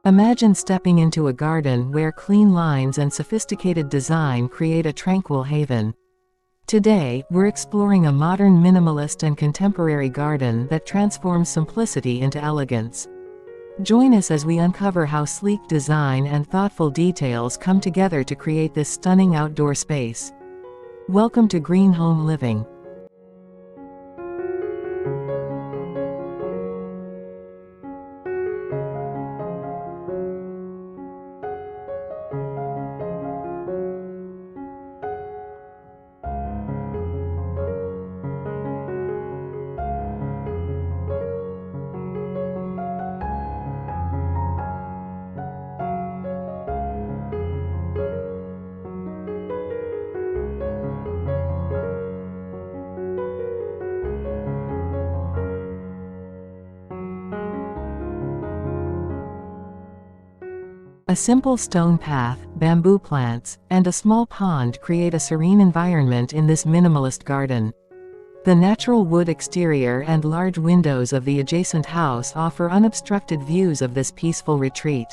Imagine stepping into a garden where clean lines and sophisticated design create a tranquil haven. Today, we're exploring a modern minimalist and contemporary garden that transforms simplicity into elegance. Join us as we uncover how sleek design and thoughtful details come together to create this stunning outdoor space. Welcome to Green Home Living. A simple stone path, bamboo plants, and a small pond create a serene environment in this minimalist garden. The natural wood exterior and large windows of the adjacent house offer unobstructed views of this peaceful retreat.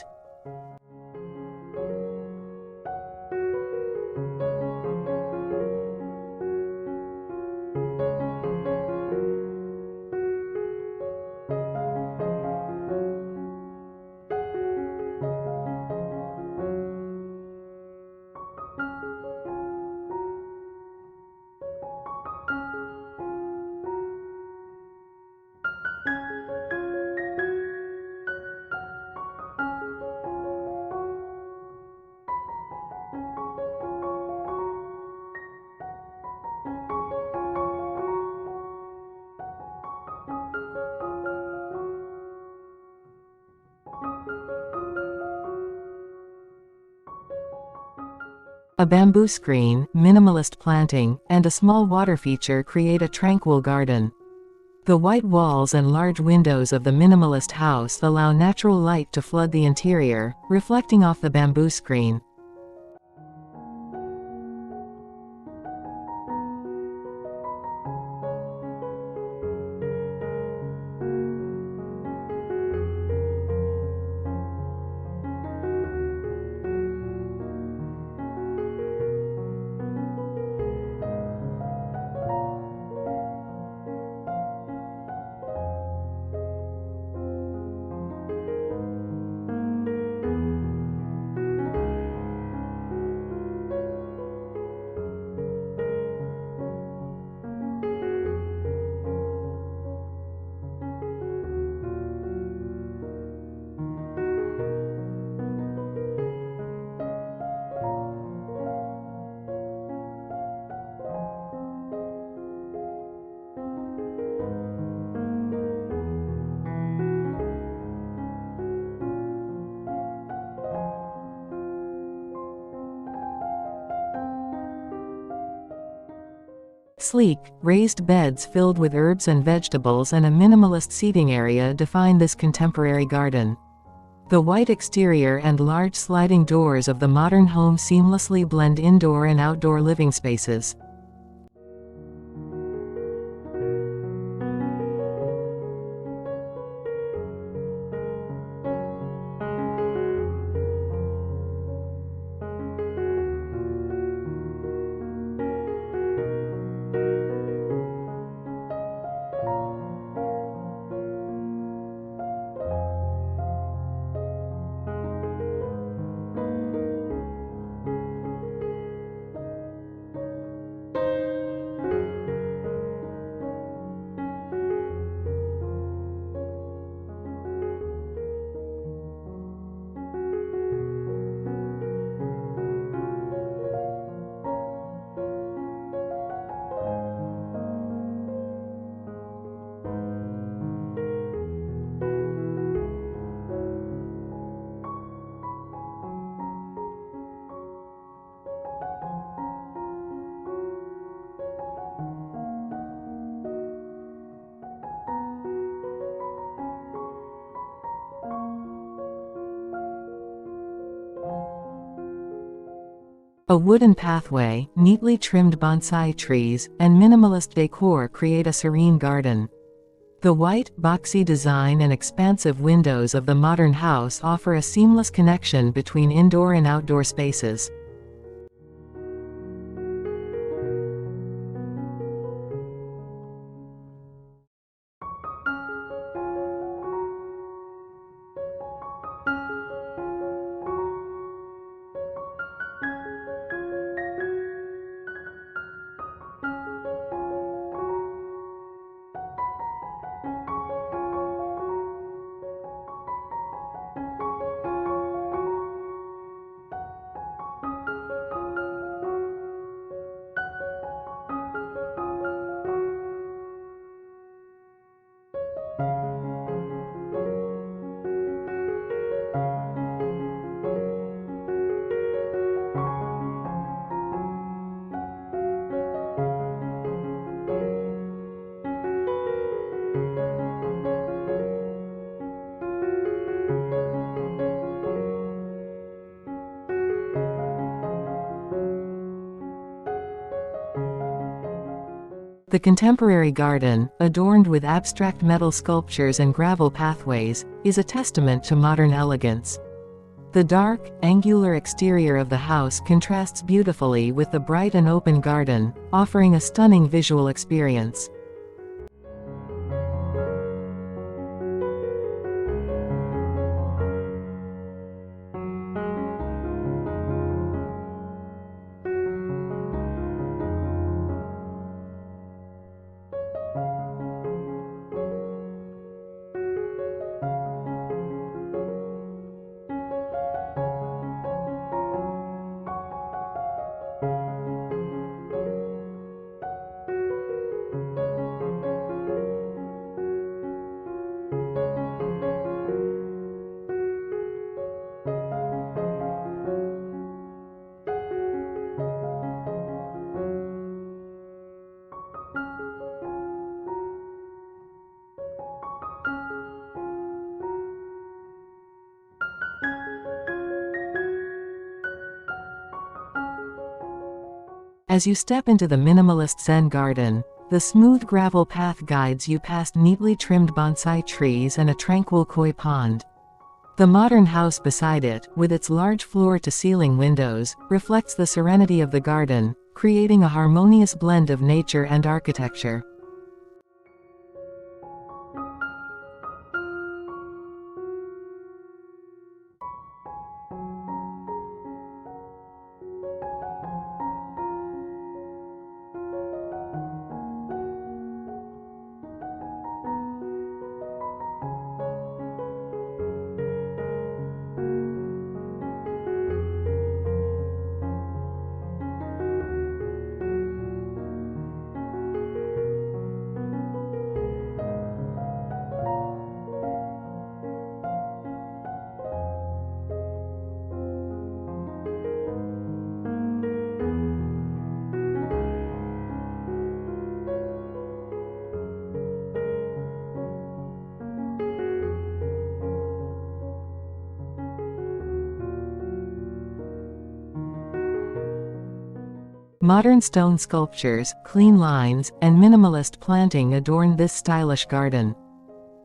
A bamboo screen, minimalist planting, and a small water feature create a tranquil garden. The white walls and large windows of the minimalist house allow natural light to flood the interior, reflecting off the bamboo screen. Sleek, raised beds filled with herbs and vegetables and a minimalist seating area define this contemporary garden. The white exterior and large sliding doors of the modern home seamlessly blend indoor and outdoor living spaces. A wooden pathway, neatly trimmed bonsai trees, and minimalist decor create a serene garden. The white, boxy design and expansive windows of the modern house offer a seamless connection between indoor and outdoor spaces. The contemporary garden, adorned with abstract metal sculptures and gravel pathways, is a testament to modern elegance. The dark, angular exterior of the house contrasts beautifully with the bright and open garden, offering a stunning visual experience. As you step into the minimalist Zen garden, the smooth gravel path guides you past neatly trimmed bonsai trees and a tranquil koi pond. The modern house beside it, with its large floor-to-ceiling windows, reflects the serenity of the garden, creating a harmonious blend of nature and architecture. Modern stone sculptures, clean lines, and minimalist planting adorn this stylish garden.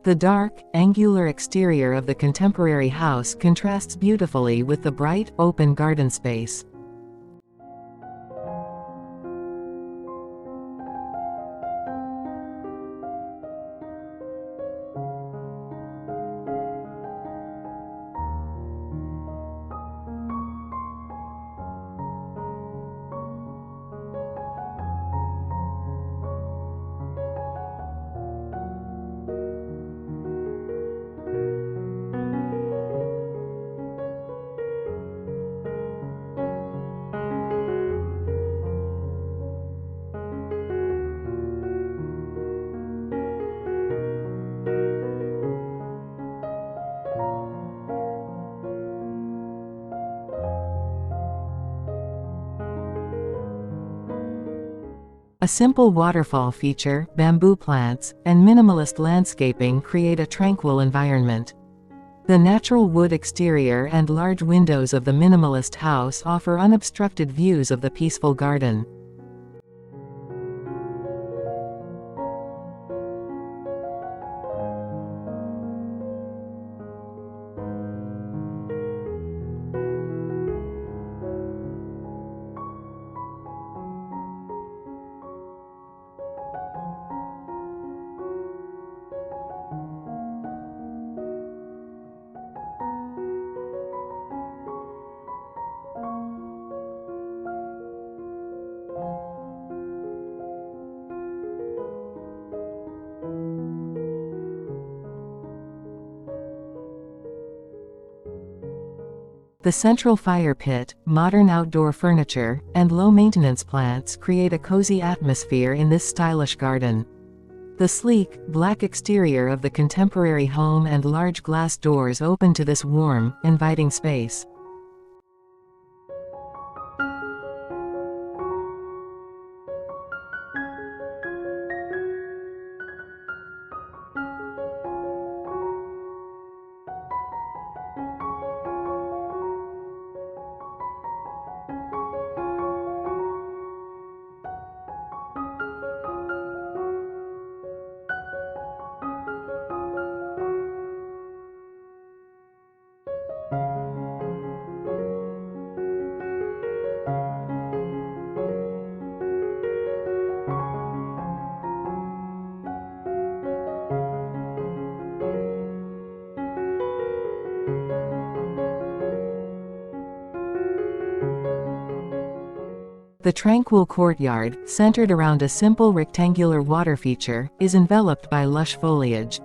The dark, angular exterior of the contemporary house contrasts beautifully with the bright, open garden space. A simple waterfall feature, bamboo plants, and minimalist landscaping create a tranquil environment. The natural wood exterior and large windows of the minimalist house offer unobstructed views of the peaceful garden. The central fire pit, modern outdoor furniture, and low-maintenance plants create a cozy atmosphere in this stylish garden. The sleek, black exterior of the contemporary home and large glass doors open to this warm, inviting space. The Tranquil courtyard, centered around a simple rectangular water feature, is enveloped by lush foliage.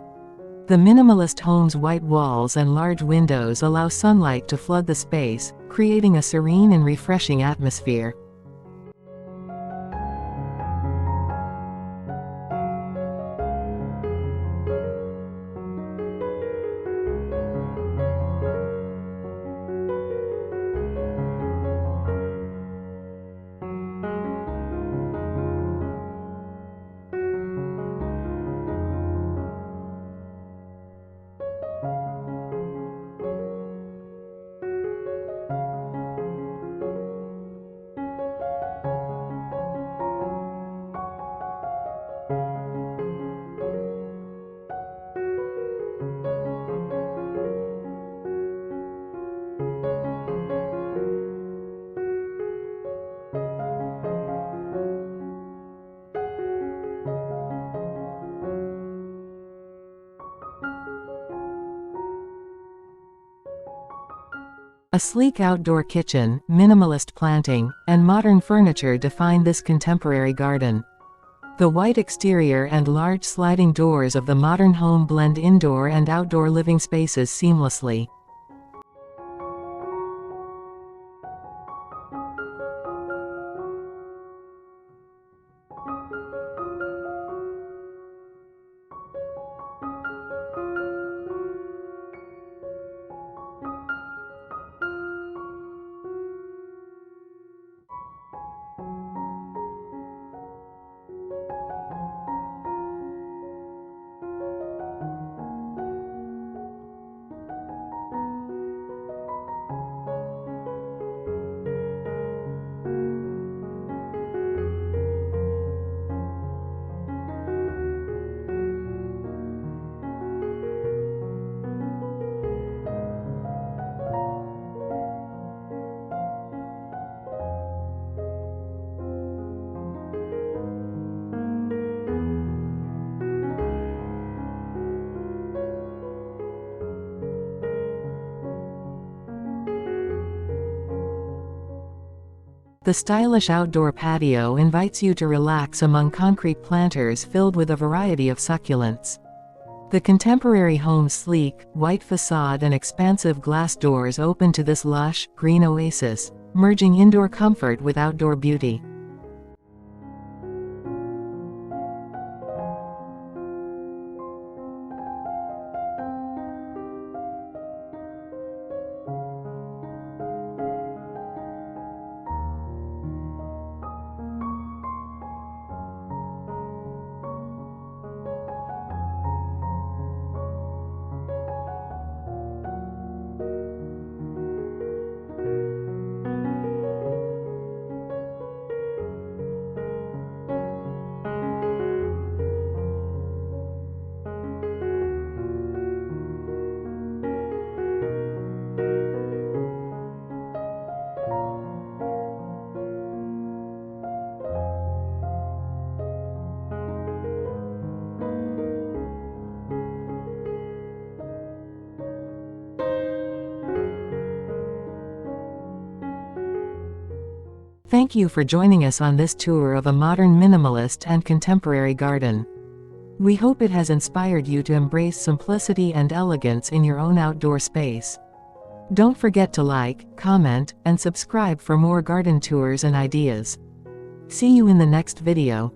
The minimalist home's white walls and large windows allow sunlight to flood the space, creating a serene and refreshing atmosphere. A sleek outdoor kitchen, minimalist planting, and modern furniture define this contemporary garden. The white exterior and large sliding doors of the modern home blend indoor and outdoor living spaces seamlessly. The stylish outdoor patio invites you to relax among concrete planters filled with a variety of succulents. The contemporary home's sleek, white facade and expansive glass doors open to this lush, green oasis, merging indoor comfort with outdoor beauty. Thank you for joining us on this tour of a modern minimalist and contemporary garden. We hope it has inspired you to embrace simplicity and elegance in your own outdoor space. Don't forget to like, comment, and subscribe for more garden tours and ideas. See you in the next video.